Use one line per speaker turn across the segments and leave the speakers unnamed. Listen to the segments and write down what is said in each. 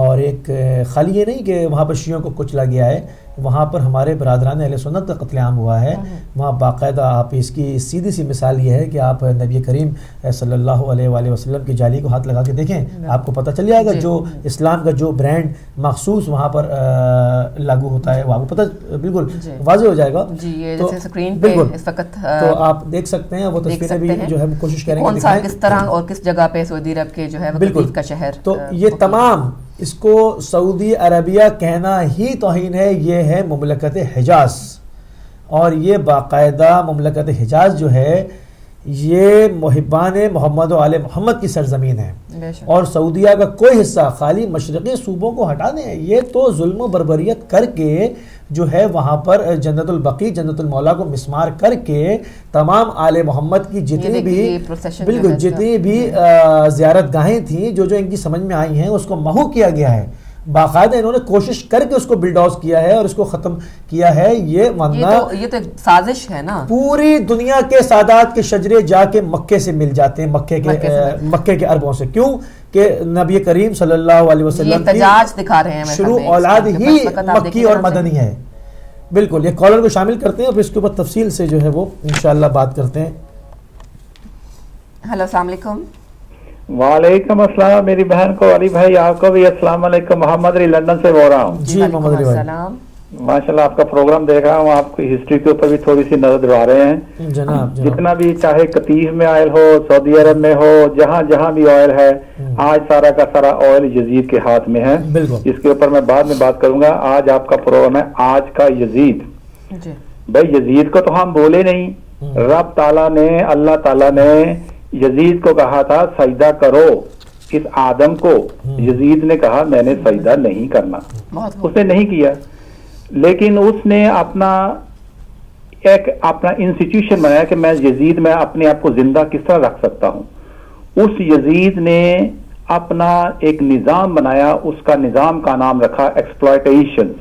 اور ایک خالی یہ نہیں کہ وہاں پر شیعوں کو کچلا گیا ہے، وہاں پر ہمارے برادران اہل سنت کا قتل عام ہوا ہے. وہاں باقاعدہ آپ اس کی سیدھی سی مثال یہ ہے کہ آپ نبی کریم صلی اللہ علیہ وآلہ وسلم کی جالی کو ہاتھ لگا کے دیکھیں، آپ کو پتہ چل جائے گا جو اسلام کا جو برانڈ مخصوص وہاں پر لاگو ہوتا ہے وہ آپ کو پتہ بالکل واضح ہو جائے گا.
جی یہ جیسے اسکرین پہ اس وقت
تو آپ دیکھ سکتے ہیں، وہ تصویریں بھی جو ہے کوشش کریں
کون سا کس طرح اور کس جگہ پہ سعودی عرب کے جو ہے وقت کا شہر.
تو یہ تمام اس کو سعودی عربیہ کہنا ہی توہین ہے. یہ ہے مملکت حجاز، اور یہ باقاعدہ مملکت حجاز جو ہے یہ محبان محمد و آل محمد کی سرزمین ہے، اور سعودیہ کا کوئی حصہ خالی مشرقی صوبوں کو ہٹا دیں، یہ تو ظلم و بربریت کر کے جو ہے وہاں پر جنت البقیع جنت المولا کو مسمار کر کے تمام آل محمد کی جتنی بھی بالکل جتنی بھی زیارت گاہیں تھیں جو ان کی سمجھ میں آئی ہیں اس کو محو کیا گیا ہے. باقاعدہ انہوں نے کوشش کر کے اس کو بلڈ آؤٹ کیا ہے اور اس کو ختم کیا ہے. یہ
تو ایک سازش ہے نا.
پوری دنیا کے سادات کے شجرے جا کے مکے سے مل جاتے ہیں، مکے کے عربوں سے. کیوں کہ نبی کریم صلی اللہ علیہ وسلم کی شروع اولاد ہی مکی اور مدنی ہے. بالکل. یہ کالر کو شامل کرتے ہیں اور پھر اس کے اوپر تفصیل سے جو ہے وہ انشاءاللہ بات کرتے ہیں.
ہیلو السلام علیکم.
وعلیکم السلام. میری بہن کو علی بھائی آپ کو بھی السلام علیکم. محمد علی لندن سے بول رہا ہوں.
جی محمد علی بھائی
ماشاءاللہ آپ کا پروگرام دیکھ رہا ہوں. آپ کی ہسٹری کے اوپر بھی تھوڑی سی نظر دلوا رہے ہیں
جناب.
جتنا بھی چاہے قطیف میں آئل ہو، سعودی عرب میں ہو، جہاں جہاں بھی آئل ہے آج سارا کا سارا آئل یزید کے ہاتھ میں ہے. اس کے اوپر میں بعد میں بات کروں گا. آج آپ کا پروگرام ہے آج کا یزید. بھائی یزید کو تو ہم بولے نہیں. رب تعالیٰ نے اللہ تعالیٰ نے یزید کو کہا تھا سجدہ کرو اس آدم کو. یزید نے کہا میں نے سجدہ نہیں کرنا، اس نے نہیں کیا. لیکن اس نے اپنا انسٹیٹیوشن بنایا کہ میں یزید میں اپنے آپ کو زندہ کس طرح رکھ سکتا ہوں. اس یزید نے اپنا ایک نظام بنایا. اس کا نظام کا نام رکھا ایکسپلائٹیشن.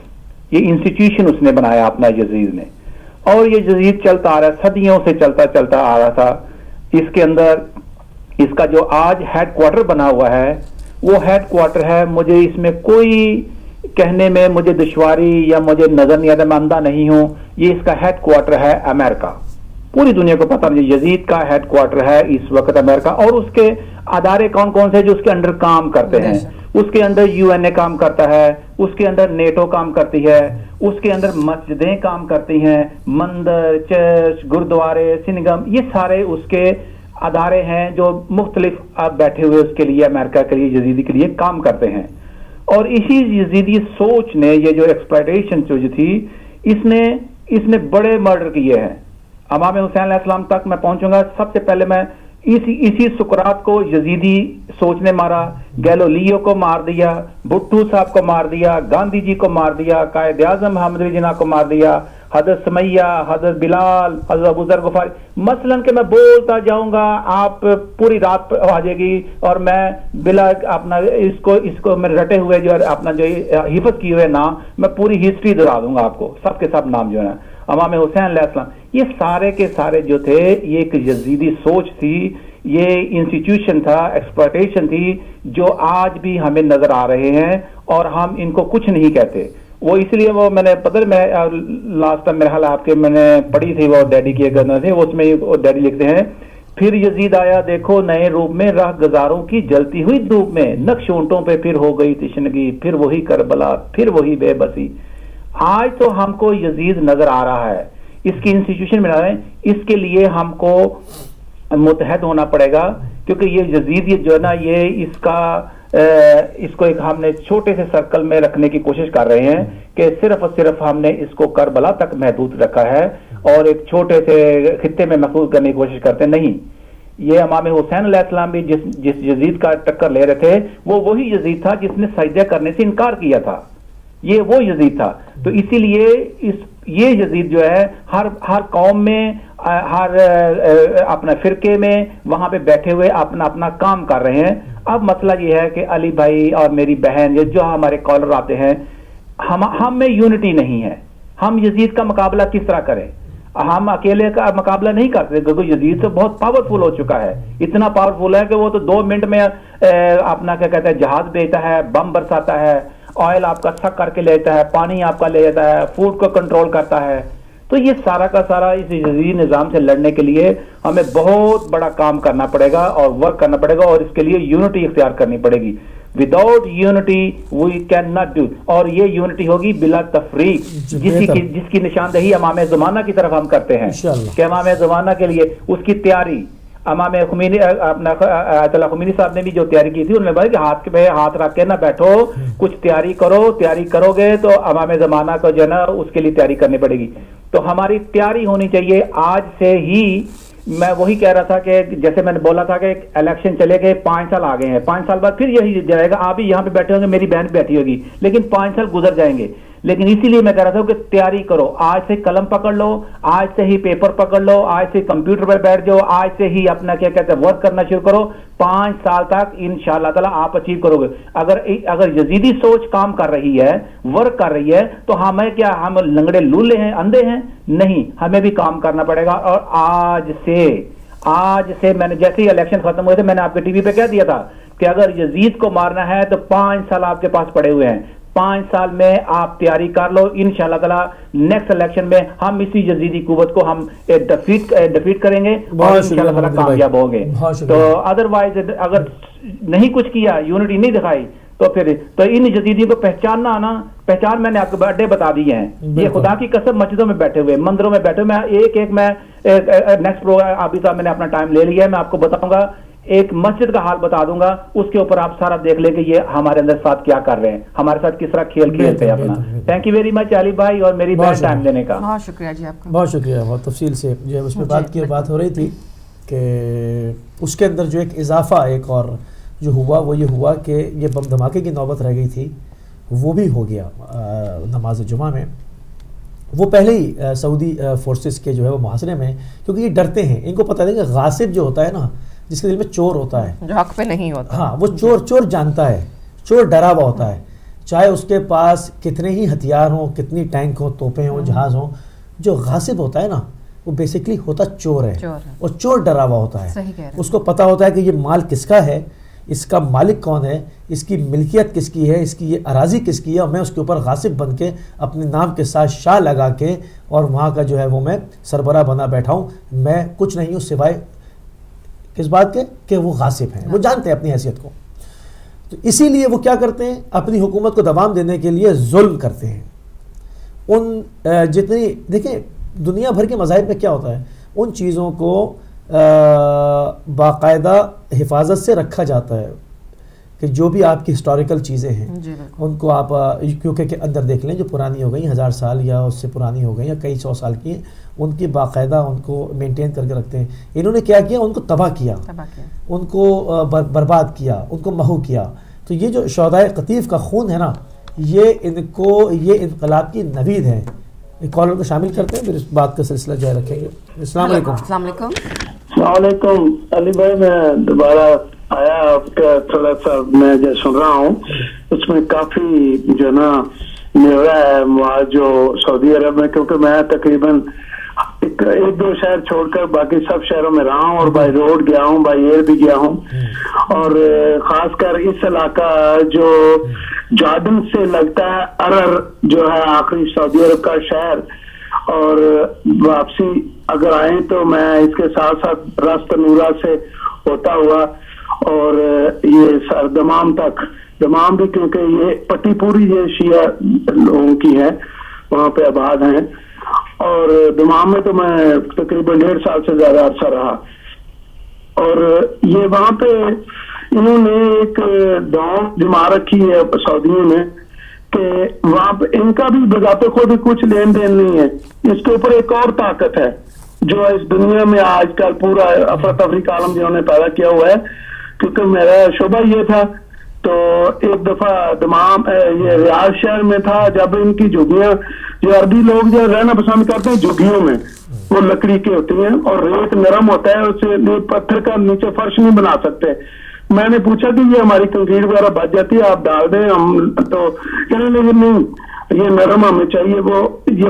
یہ انسٹیٹیوشن اس نے بنایا اپنا یزید نے، اور یہ یزید چلتا آ رہا، صدیوں سے چلتا آ رہا تھا. اس کے اندر اس کا جو آج ہیڈ کوارٹر بنا ہوا ہے وہ ہیڈ کوارٹر ہے. مجھے اس میں کوئی کہنے میں مجھے دشواری یا مجھے نظر نہیں آتا، میں اندھا نہیں ہوں. یہ اس کا ہیڈ کوارٹر ہے امریکہ. پوری دنیا کو پتا مجھے یزید کا ہیڈ کوارٹر ہے اس وقت امریکہ. اور اس کے ادارے کون کون سے جو اس کے انڈر کام کرتے ہیں؟ اس کے اندر UN کام کرتا ہے، اس کے اندر نیٹو کام کرتی ہے، اس کے اندر مسجدیں کام کرتی ہیں، مندر، چرچ، گردوارے، سنگم، یہ سارے اس کے ادارے ہیں جو مختلف اب بیٹھے ہوئے اس کے لیے امریکہ کے لیے یزیدی کے لیے کام کرتے ہیں. اور اسی یزیدی سوچ نے یہ جو ایکسپلائٹیشن جو تھی اس نے بڑے مرڈر کیے ہیں. امام حسین علیہ السلام تک میں پہنچوں گا. سب سے پہلے میں اسی سقراط کو یزیدی سوچ نے مارا، گیلیلیو کو مار دیا، بھٹو صاحب کو مار دیا، گاندھی جی کو مار دیا، قائد اعظم محمد علی جناح کو مار دیا، حضرت سمیہ، حضرت بلال، حضرت ابو ذر غفاری. مثلا کہ میں بولتا جاؤں گا آپ پوری رات آ جائے گی اور میں بلا اپنا اس کو میں رٹے ہوئے جو اپنا جو حفظ کیے ہوئے نام میں پوری ہسٹری دہرا دوں گا آپ کو. سب کے سب نام جو ہے امام حسین علیہ السلام، یہ سارے کے سارے جو تھے یہ ایک یزیدی سوچ تھی. یہ انسٹیٹیوشن تھا، ایکسپلائٹیشن تھی جو آج بھی ہمیں نظر آ رہے ہیں اور ہم ان کو کچھ نہیں کہتے. وہ اس لیے وہ میں نے پتہ میں لاسٹ ٹائم میرے خیال آپ کے میں نے پڑھی تھی وہ ڈیڈی کی کرنا تھی، اس میں ڈیڈی لکھتے ہیں پھر یزید آیا دیکھو نئے روپ میں، راہ گزاروں کی جلتی ہوئی دھوپ میں، نقش اونٹوں پہ پھر ہو گئی تشنگی، پھر وہی کربلا، پھر وہی بے بسی. آج تو ہم کو یزید نظر آ رہا ہے، اس کی انسٹیٹیوشن بنا رہے ہیں. اس کے لیے ہم کو متحد ہونا پڑے گا کیونکہ یہ یزید یہ جو ہے نا یہ اس کو ایک ہم نے چھوٹے سے سرکل میں رکھنے کی کوشش کر رہے ہیں کہ صرف اور صرف ہم نے اس کو کربلا تک محدود رکھا ہے اور ایک چھوٹے سے خطے میں محفوظ کرنے کی کوشش کرتے نہیں. یہ امام حسین علیہ السلام بھی جس یزید کا ٹکر لے رہے تھے وہ وہی یزید تھا جس نے سجدہ کرنے سے انکار کیا تھا. یہ وہ یزید تھا. تو اسی لیے یہ یزید جو ہے ہر قوم میں، ہر اپنے فرقے میں وہاں پہ بیٹھے ہوئے اپنا کام کر رہے ہیں. اب مسئلہ یہ ہے کہ علی بھائی اور میری بہن جو ہمارے کالر آتے ہیں ہم میں یونٹی نہیں ہے. ہم یزید کا مقابلہ کس طرح کریں؟ ہم اکیلے کا مقابلہ نہیں کرتے کیونکہ یزید تو بہت پاورفل ہو چکا ہے, اتنا پاورفل ہے کہ وہ تو 2 منٹ میں اپنا کیا کہتے ہیں جہاز بھیجتا ہے, بم برساتا ہے, آئل آپ کا سک کر کے لیتا ہے, پانی آپ کا لے جاتا ہے, فوڈ کو کنٹرول کرتا ہے. تو یہ سارا کا سارا اس یزید نظام سے لڑنے کے لیے ہمیں بہت بڑا کام کرنا پڑے گا اور ورک کرنا پڑے گا, اور اس کے لیے یونٹی اختیار کرنی پڑے گی. Without unity we can not do, اور یہ یونٹی ہوگی بلا تفریق, جس کی نشاندہی امام زمانہ کی طرف ہم کرتے ہیں کہ امام زمانہ کے لیے اس کی تیاری امام خمینی اپنا آیت اللہ خمینی صاحب نے بھی جو تیاری کی تھی, انہوں نے بولا کہ ہاتھ پہ ہاتھ رکھ کے نہ بیٹھو, کچھ تیاری کرو, تیاری کرو گے تو امام زمانہ کو جو ہے نا اس کے لیے تیاری کرنی پڑے گی. تو ہماری تیاری ہونی چاہیے آج سے ہی. میں وہی کہہ رہا تھا کہ جیسے میں نے بولا تھا کہ الیکشن چلے گئے, 5 سال آ گئے ہیں, 5 سال بعد پھر یہی جائے گا. آپ بھی یہاں پہ بیٹھے ہوں گے, میری بہن بیٹھی ہوگی, لیکن 5 سال گزر جائیں گے. لیکن اسی لیے میں کہہ رہا تھا کہ تیاری کرو, آج سے قلم پکڑ لو, آج سے ہی پیپر پکڑ لو, آج سے کمپیوٹر پر بیٹھ جاؤ, آج سے ہی اپنا کیا کہتے ہیں ورک کرنا شروع کرو. 5 سال تک انشاءاللہ تعالیٰ آپ اچیو کرو گے. اگر یزیدی سوچ کام کر رہی ہے, ورک کر رہی ہے, تو ہمیں کیا ہم لنگڑے لولے ہیں, اندھے ہیں؟ نہیں, ہمیں بھی کام کرنا پڑے گا. اور آج سے میں نے جیسے ہی الیکشن ختم ہوئے تھے میں نے آپ کے ٹی وی پہ کہہ دیا تھا کہ اگر یزید کو مارنا ہے تو 5 سال آپ کے پاس پڑے ہوئے ہیں. 5 سال میں آپ تیاری کر لو, انشاءاللہ تعالیٰ نیکسٹ الیکشن میں ہم اسی یزیدی قوت کو ہم ڈیفیٹ کریں گے اور انشاءاللہ تعالیٰ کامیاب ہوں گے. تو ادروائز اگر نہیں کچھ کیا, یونٹی نہیں دکھائی, تو ان جدیدیوں کو پہچاننا آنا, پہچان میں نے آپ کو اڈے بتا دیے ہیں. یہ خدا کی قسم مسجدوں میں بیٹھے ہوئے, مندروں میں بیٹھے ہوئے, میں ایک میں نیکسٹ پروگرام ابھی صاحب میں نے اپنا ٹائم لے لیا ہے, میں آپ کو بتاؤں گا, ایک مسجد کا حال بتا دوں گا, اس کے اوپر آپ سارا دیکھ لیں کہ یہ ہمارے اندر ساتھ کیا کر رہے ہیں, ہمارے ساتھ کس طرح کھیل کھیلتے ہیں اپنا. تھینک یو ویری مچ علی بھائی اور میری بہت ٹائم دینے کا.
بہت شکریہ جی آپ کا,
بہت شکریہ. بہت تفصیل سے جو ہے اس میں بات ہو رہی تھی کہ اس کے اندر جو ایک اضافہ ایک اور جو ہوا وہ یہ ہوا کہ یہ بم دھماکے کی نوبت رہ گئی تھی, وہ بھی ہو گیا نماز جمعہ میں. وہ پہلے ہی سعودی فورسز کے جو ہے وہ محاصرے میں, کیونکہ یہ ڈرتے ہیں, ان کو پتہ ہے کہ غاصب جو ہوتا ہے نا, جس کے دل میں چور ہوتا ہے,
جو حق پہ نہیں ہوتا,
ہاں وہ چور جانتا ہے, چور ڈرا ہوا ہوتا ہے, چاہے اس کے پاس کتنے ہی ہتھیار ہوں, کتنی ٹینک ہوں, توپیں ہوں, جہاز ہوں. جو غاصب ہوتا ہے نا وہ بیسیکلی ہوتا چور ہے, اور چور ڈرا ہوا ہوتا ہے. اس کو پتہ ہوتا ہے کہ یہ مال کس کا ہے, اس کا مالک کون ہے, اس کی ملکیت کس کی ہے, اس کی یہ اراضی کس کی ہے, اور میں اس کے اوپر غاصب بن کے اپنے نام کے ساتھ شاہ لگا کے اور وہاں کا جو ہے وہ میں سربراہ بنا بیٹھا ہوں. میں کچھ نہیں ہوں سوائے کس بات کے کہ وہ غاصب ہیں. وہ جانتے ہیں اپنی حیثیت کو, تو اسی لیے وہ کیا کرتے ہیں, اپنی حکومت کو دوام دینے کے لیے ظلم کرتے ہیں. ان جتنی دیکھیں دنیا بھر کے مذاہب میں کیا ہوتا ہے, ان چیزوں کو باقاعدہ حفاظت سے رکھا جاتا ہے کہ جو بھی آپ کی ہسٹوریکل چیزیں ہیں ان کو آپ کیونکہ کے اندر دیکھ لیں جو پرانی ہو گئی 1000 سال یا اس سے پرانی ہو گئی یا کئی 100 سال کی ہیں, ان کی باقاعدہ ان کو مینٹین کر کے رکھتے ہیں. انہوں نے کیا کیا, ان کو تباہ کیا, ان کو برباد کیا, ان کو محو کیا. تو یہ جو شہدائے قطیف کا خون ہے نا, یہ انقلاب کی نوید ہے. ایک کالر کو شامل کرتے ہیں, پھر اس بات کا سلسلہ جاری رکھیں گے. السلام علیکم.
السلام علیکم.
السلام علیکم علی بھائی, میں دوبارہ آیا آپ کا تھوڑا سا میں جو سن رہا ہوں اس میں کافی جو نا میرا ہے وہاں جو سعودی عرب میں, کیونکہ میں تقریباً 1-2 شہر چھوڑ کر باقی سب شہروں میں رہا ہوں, اور بائی روڈ گیا ہوں, بائی ایئر بھی گیا ہوں, اور خاص کر اس علاقہ جو جارڈن سے لگتا ہے, ارر جو ہے آخری سعودی عرب کا شہر, اور واپسی اگر آئیں تو میں اس کے ساتھ ساتھ راست نورا سے ہوتا ہوا اور یہ دمام تک, دمام بھی کیونکہ یہ پٹی پوری یہ شیعہ لوگوں کی ہے وہاں پہ آباد ہیں, اور دمام میں تو میں تقریباً 1.5 سال سے زیادہ عرصہ رہا. اور یہ وہاں پہ انہوں نے ایک داؤں جما رکھی ہے سعودیوں نے کہ وہاں پہ ان کا بھی بذات خود کچھ لین دین نہیں ہے. اس کے اوپر ایک اور طاقت ہے جو اس دنیا میں آج کل پورا افراتفری کا عالم جنہوں نے پیدا کیا ہوا ہے. کیونکہ میرا شعبہ یہ تھا, تو ایک دفعہ دمام یہ ریاض شہر میں تھا, جب ان کی جھگیاں جو عربی لوگ جو رہنا پسند کرتے ہیں جھگیوں میں, وہ لکڑی کی ہوتی ہیں اور ریت نرم ہوتا ہے, اسے پتھر کا نیچے فرش نہیں بنا سکتے. میں نے پوچھا کہ یہ ہماری کنکریٹ وغیرہ بچ جاتی ہے, آپ ڈال دیں, ہم تو کہنے لگے نہیں یہ نرم ہمیں چاہیے. وہ یہ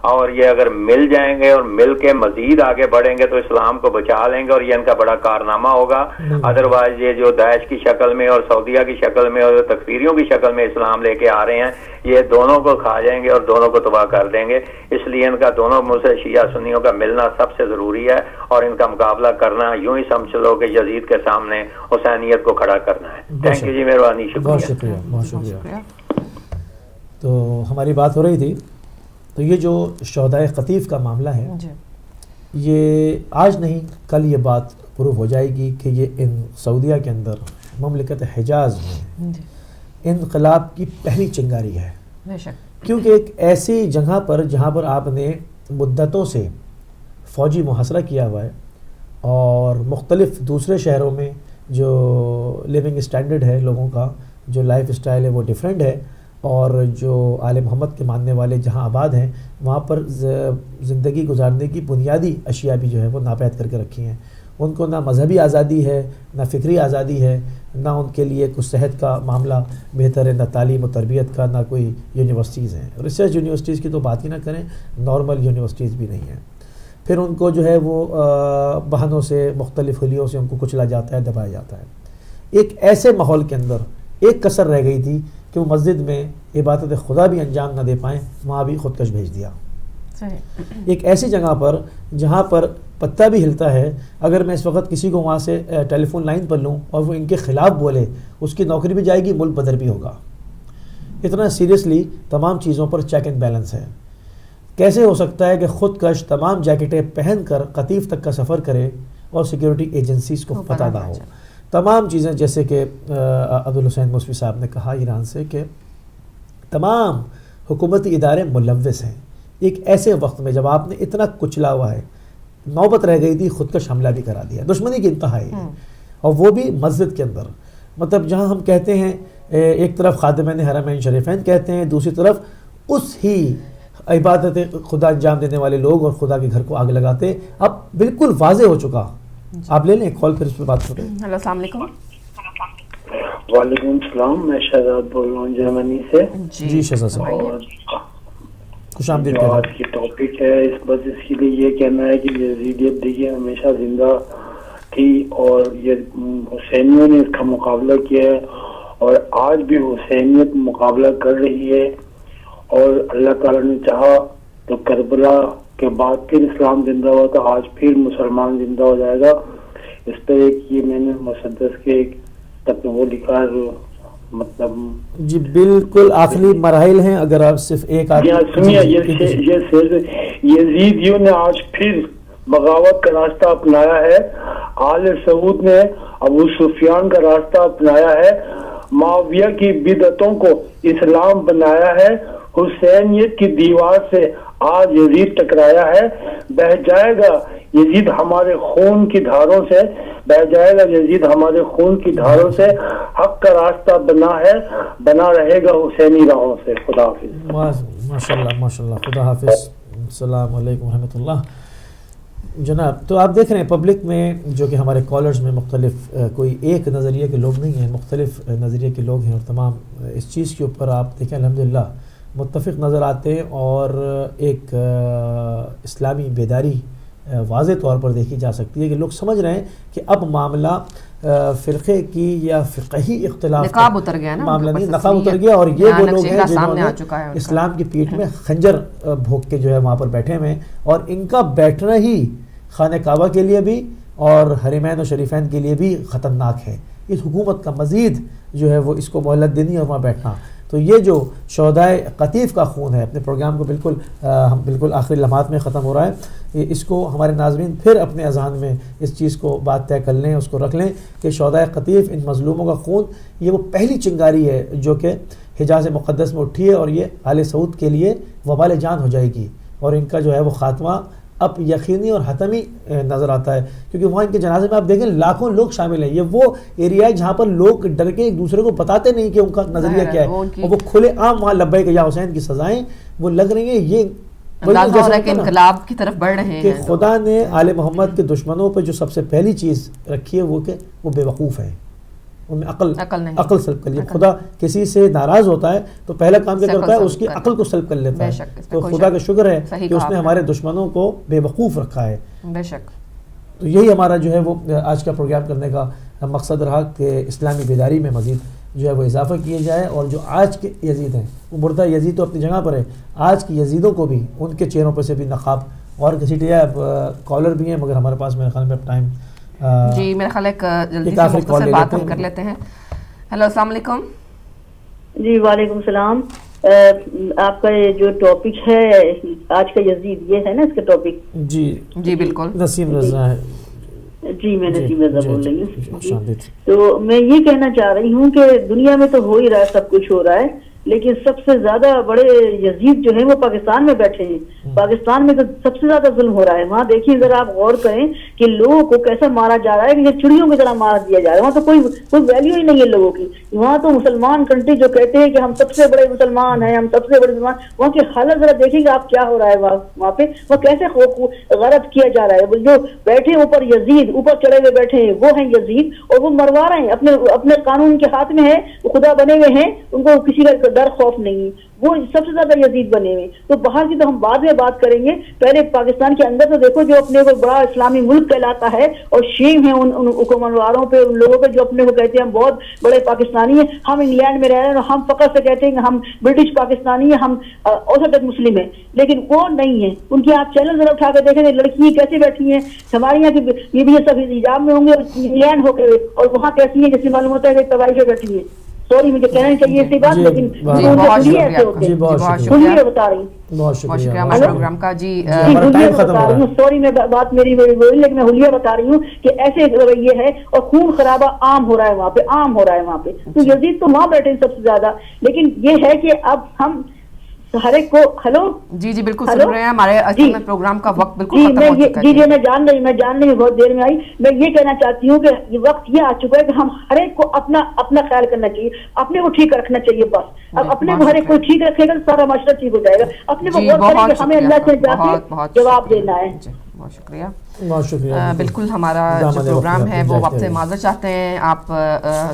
اور یہ اگر مل جائیں گے اور مل کے مزید آگے بڑھیں گے تو اسلام کو بچا لیں گے اور یہ ان کا بڑا کارنامہ ہوگا. ادروائز یہ جو داعش کی شکل میں اور سعودیہ کی شکل میں اور تکفیریوں کی شکل میں اسلام لے کے آ رہے ہیں, یہ دونوں کو کھا جائیں گے اور دونوں کو تباہ کر دیں گے. اس لیے ان کا دونوں میں سے شیعہ سنیوں کا ملنا سب سے ضروری ہے اور ان کا مقابلہ کرنا یوں ہی سمجھ لو کہ یزید کے سامنے حسینیت کو کھڑا کرنا ہے. تھینک یو جی, مہربانی,
بہت
شکریہ.
شکریہ, بہت شکریہ. تو ہماری بات ہو رہی تھی, تو یہ جو شہدائے قطیف کا معاملہ ہے یہ آج نہیں کل یہ بات پروف ہو جائے گی کہ یہ سعودیہ کے اندر مملکت حجاز میں انقلاب کی پہلی چنگاری ہے. کیونکہ ایک ایسی جگہ پر جہاں پر آپ نے مدتوں سے فوجی محاصرہ کیا ہوا ہے اور مختلف دوسرے شہروں میں جو لیونگ اسٹینڈرڈ ہے لوگوں کا, جو لائف اسٹائل ہے وہ ڈیفرنٹ ہے, اور جو آل محمد کے ماننے والے جہاں آباد ہیں وہاں پر زندگی گزارنے کی بنیادی اشیاء بھی جو ہے وہ ناپید کر کے رکھی ہیں. ان کو نہ مذہبی آزادی ہے, نہ فکری آزادی ہے, نہ ان کے لیے کچھ صحت کا معاملہ بہتر ہے, نہ تعلیم و تربیت کا, نہ کوئی یونیورسٹیز ہیں. ریسرچ یونیورسٹیز کی تو بات ہی نہ کریں, نارمل یونیورسٹیز بھی نہیں ہیں. پھر ان کو جو ہے وہ بہانوں سے, مختلف حلیوں سے ان کو کچلا جاتا ہے, دبایا جاتا ہے. ایک ایسے ماحول کے اندر ایک کسر رہ گئی تھی کہ وہ مسجد میں عبادت خدا بھی انجام نہ دے پائیں, وہاں بھی خودکش بھیج دیا. ایک ایسی جگہ پر جہاں پر پتہ بھی ہلتا ہے, اگر میں اس وقت کسی کو وہاں سے ٹیلی فون لائن پر لوں اور وہ ان کے خلاف بولے, اس کی نوکری بھی جائے گی, ملک بدر بھی ہوگا. اتنا سیریسلی تمام چیزوں پر چیک اینڈ بیلنس ہے. کیسے ہو سکتا ہے کہ خودکش تمام جیکٹیں پہن کر قطیف تک کا سفر کرے اور سیکیورٹی ایجنسیز کو پتہ نہ ہو؟ تمام چیزیں, جیسے کہ عبدالحسین موسوی صاحب نے کہا ایران سے, کہ تمام حکومتی ادارے ملوث ہیں. ایک ایسے وقت میں جب آپ نے اتنا کچلا ہوا ہے, نوبت رہ گئی تھی خودکش حملہ بھی کرا دیا. دشمنی کی انتہا ہے, اور وہ بھی مسجد کے اندر. مطلب جہاں ہم کہتے ہیں ایک طرف خادمین حرمین شریفین کہتے ہیں, دوسری طرف اس ہی عبادت خدا انجام دینے والے لوگ اور خدا کے گھر کو آگ لگاتے. اب بالکل واضح ہو چکا. آپ لے لیں کال, پھر اس پہ بات کریں.
ہیلو, السلام علیکم.
وعلیکم السلام, میں شہزاد بول رہا ہوں جرمنی سے.
جی شہزاد صاحب, خوش آمدید.
جو آج کی ٹاپک ہے, بس اس کے لیے یہ کہنا ہے کہ یزیدیت دیکھیے ہمیشہ زندہ تھی اور یہ حسینیوں نے اس کا مقابلہ کیا ہے اور آج بھی حسینیت مقابلہ کر رہی ہے. اور اللہ تعالیٰ نے چاہا تو کربلا کے بعد پھر اسلام زندہ ہوا, تو آج پھر مسلمان زندہ ہو جائے گا. اس پہ ایک یہ میں نے مسدس کے ایک تک وہ لکھا ہے, مطلب
جی بالکل آخری مراحل ہیں. اگر آپ صرف ایک
سنیے, یزیدیوں نے آج پھر بغاوت کا راستہ اپنایا ہے. آل سعود نے ابو سفیان کا راستہ اپنایا ہے. معاویہ کی بدعتوں کو اسلام بنایا ہے. حسینیت کی دیوار سے آج یزید ٹکرایا ہے. بہ جائے گا یزید ہمارے خون کی دھاروں سے, بہ جائے گا یزید ہمارے خون کی دھاروں سے. حق کا راستہ بنا ہے, بنا رہے گا حسینی راہوں سے. خدا حافظ.
ماشاءاللہ ماشاءاللہ, خدا حافظ. السلام علیکم ورحمۃ اللہ. جناب, تو آپ دیکھ رہے ہیں پبلک میں جو کہ ہمارے کالرز میں مختلف کوئی ایک نظریے کے لوگ نہیں ہیں, مختلف نظریے کے لوگ ہیں, اور تمام اس چیز کے اوپر آپ دیکھیں الحمدللہ متفق نظر آتے ہیں. اور ایک اسلامی بیداری واضح طور پر دیکھی جا سکتی ہے کہ لوگ سمجھ رہے ہیں کہ اب معاملہ فرقے کی یا فقہی اختلاف
نقاب اتر گیا,
معاملہ نہیں, نقاب اتر گیا. اور یہ وہ لوگ ہیں جنہوں نے اسلام کی پیٹھ میں خنجر بھوک کے جو ہے وہاں پر بیٹھے ہوئے ہیں, اور ان کا بیٹھنا ہی خانہ کعبہ کے لیے بھی اور حرمین و شریفین کے لیے بھی خطرناک ہے. اس حکومت کا مزید جو ہے وہ اس کو مہلت دینی اور وہاں بیٹھنا. تو یہ جو شہدائے قطیف کا خون ہے, اپنے پروگرام کو ہم بالکل آخری لمحات میں ختم ہو رہا ہے, اس کو ہمارے ناظرین پھر اپنے اذہان میں اس چیز کو بات طے کر لیں, اس کو رکھ لیں کہ شہدائے قطیف, ان مظلوموں کا خون, یہ وہ پہلی چنگاری ہے جو کہ حجاز مقدس میں اٹھی ہے, اور یہ آل سعود کے لیے وبال جان ہو جائے گی. اور ان کا جو ہے وہ خاتمہ اب یقینی اور حتمی نظر آتا ہے, کیونکہ وہاں ان کے جنازے میں آپ دیکھیں لاکھوں لوگ شامل ہیں. یہ وہ ایریا ہے جہاں پر لوگ ڈر کے ایک دوسرے کو بتاتے نہیں کہ ان کا نظریہ کیا ہے, اور وہ کھلے عام وہاں لبیک یا حسین کی سزائیں وہ لگ رہی ہیں. یہ
اندازہ ہو رہا ہے کہ انقلاب کی طرف بڑھ رہے ہیں
کہ خدا نے آل محمد کے دشمنوں پہ جو سب سے پہلی چیز رکھی ہے وہ کہ وہ بے وقوف ہیں. ان میں
عقل نہیں،
عقل سلب کر لی. خدا کسی سے ناراض ہوتا ہے تو پہلا کام کیا کرتا ہے؟ اس کی عقل کو سلب کر لیتا ہے. تو خدا کا شکر ہے کہ اس نے ہمارے دشمنوں کو بے وقوف رکھا ہے.
بے شک.
تو یہی ہمارا جو ہے وہ آج کا پروگرام کرنے کا مقصد رہا کہ اسلامی بیداری میں مزید جو ہے وہ اضافہ کیا جائے، اور جو آج کے یزید ہیں، وہ مردہ یزید تو اپنی جگہ پر ہے، آج کے یزیدوں کو بھی ان کے چہروں پر سے بھی نقاب اور گھسیٹیا. کالر بھی ہیں مگر ہمارے پاس میرے خیال میں اب ٹائم
جی میرا خیال ہے جلدی سے مختصر بات ہم کر لیتے ہیں. ہیلو السلام علیکم.
جی وعلیکم السلام. آپ کا یہ جو ٹاپک ہے آج کا یزید، یہ ہے نا اس کا ٹاپک؟
جی
جی بالکل.
نسیم رضا ہے.
جی میں نسیم رضا بول رہی ہوں. تو میں یہ کہنا چاہ رہی ہوں کہ دنیا میں تو ہو ہی رہا ہے، سب کچھ ہو رہا ہے، لیکن سب سے زیادہ بڑے یزید جو ہیں وہ پاکستان میں بیٹھے ہیں. پاکستان میں تو سب سے زیادہ ظلم ہو رہا ہے. وہاں دیکھیں ذرا آپ غور کریں کہ لوگوں کو کیسا مارا جا رہا ہے کہ یہ چڑیوں کی طرح مار دیا جا رہا ہے. وہاں تو کوئی ویلیو ہی نہیں ہے لوگوں کی. وہاں تو مسلمان کنٹری جو کہتے ہیں کہ ہم سب سے بڑے مسلمان ہیں، ہم سب سے بڑے مسلمان، وہاں کی حالت ذرا دیکھیں گے آپ کیا ہو رہا ہے وہاں پہ. وہ کیسے غارت کیا جا رہا ہے. جو بیٹھے اوپر یزید، اوپر چڑھے ہوئے بیٹھے ہیں، وہ ہیں یزید، اور وہ مروا رہے ہیں. اپنے قانون کے ہاتھ میں ہے، وہ خدا بنے ہوئے ہیں، ان کو کسی کا ڈر خوف نہیں. وہ سب سے زیادہ یزید بنے ہوئے. تو باہر کی تو ہم بعد میں بات کریں گے، پہلے پاکستان کے اندر تو دیکھو جو اپنے کو بڑا اسلامی ملک کہلاتا ہے اور شیم ہے ان حکمرانوں پہ، ان لوگوں پہ جو اپنے کو کہتے ہیں ہم بہت بڑے پاکستانی ہیں. ہم انگلینڈ میں رہ رہے ہیں اور ہم فقط سے کہتے ہیں کہ ہم برٹش پاکستانی ہیں، ہم اوسط مسلم ہیں، لیکن وہ نہیں ہے. ان کے آپ چینل ذرا اٹھا کے دیکھیں گے لڑکی کیسے بیٹھی ہیں. ہمارے یہاں کی بیوی سب حجاب میں ہوں گے انگلینڈ ہو کے، اور وہاں کیسی ہیں جیسے معلوم ہوتا ہے کہ تباہی سے بیٹھی ہیں. سوری مجھے کہنا چاہیے اسی بات، لیکن
بہت شکریہ.
بتا رہی ہوں.
بہت شکریہ ہمارے پروگرام کا. جی
حلیہ بتا رہی ہوں، سوری میں بات میری لیکن میں حلیہ بتا رہی ہوں کہ ایسے رویے ہے اور خون خرابہ عام ہو رہا ہے وہاں پہ، عام ہو رہا ہے وہاں پہ. تو یزید تو وہاں بیٹھے سب سے زیادہ. لیکن یہ ہے کہ اب ہم ہر ایک کو ہلو
جی بالکل سن رہے ہیں. ہمارے پروگرام کا وقت بالکل ختم ہو چکا ہے.
جی میں جان رہی ہوں بہت دیر میں آئی. میں یہ کہنا چاہتی ہوں کہ یہ وقت یہ آ چکا ہے کہ ہم ہر ایک کو اپنا خیال کرنا چاہیے، اپنے کو ٹھیک رکھنا چاہیے. بس اب اپنے کو ہر ایک کو ٹھیک رکھے گا تو سارا معاشرہ ٹھیک ہو جائے گا. اپنے کو غور کریں کہ ہمیں اللہ سے جا کے جواب دینا ہے.
بہت شکریہ. بالکل ہمارا جو پروگرام ہے وہ آپ سے معذرت چاہتے ہیں. آپ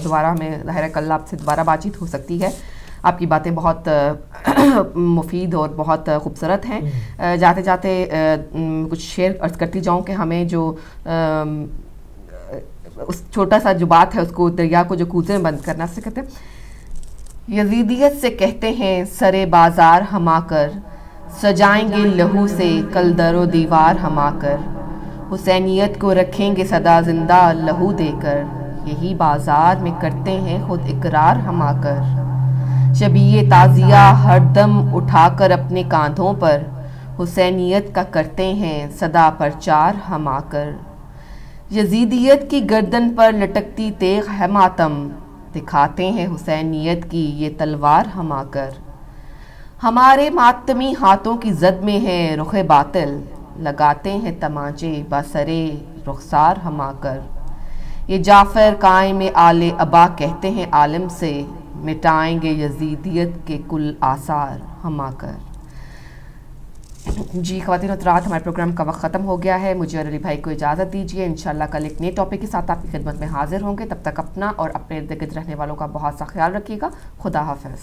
دوبارہ ہمیں ظاہر ہے کل آپ سے دوبارہ بات چیت ہو سکتی ہے. آپ کی باتیں بہت مفید اور بہت خوبصورت ہیں. جاتے جاتے کچھ شیئر عرض کرتی جاؤں کہ ہمیں جو اس چھوٹا سا جو بات ہے اس کو دریا کو جو کوزے میں بند کرنا سے کہتے ہیں. یزیدیت سے کہتے ہیں سرے بازار ہم آ کر، سجائیں گے لہو سے کل در و دیوار ہم آ کر، حسینیت کو رکھیں گے صدا زندہ لہو دے کر، یہی بازار میں کرتے ہیں خود اقرار ہم آ کر. شبیہ تعزیہ ہر دم اٹھا کر اپنے کاندھوں پر، حسینیت کا کرتے ہیں صدا پرچار ہم آ کر. یزیدیت کی گردن پر لٹکتی تیغ ہے ماتم، دکھاتے ہیں حسینیت کی یہ تلوار ہم آ کر. ہمارے ماتمی ہاتھوں کی زد میں ہے رخ باطل، لگاتے ہیں تمانچے بسرے رخسار ہم آ کر. یہ جعفر قائم آل ابا کہتے ہیں عالم سے، مٹائیں گے یزیدیت کے کل آثار ہم آ کر. جی خواتین و حضرات، ہمارے پروگرام کا وقت ختم ہو گیا ہے. مجھے اور علی بھائی کو اجازت دیجیے. انشاءاللہ کل ایک نئے ٹاپک کے ساتھ آپ کی خدمت میں حاضر ہوں گے. تب تک اپنا اور اپنے ارد گرد رہنے والوں کا بہت سا خیال رکھیے گا. خدا حافظ.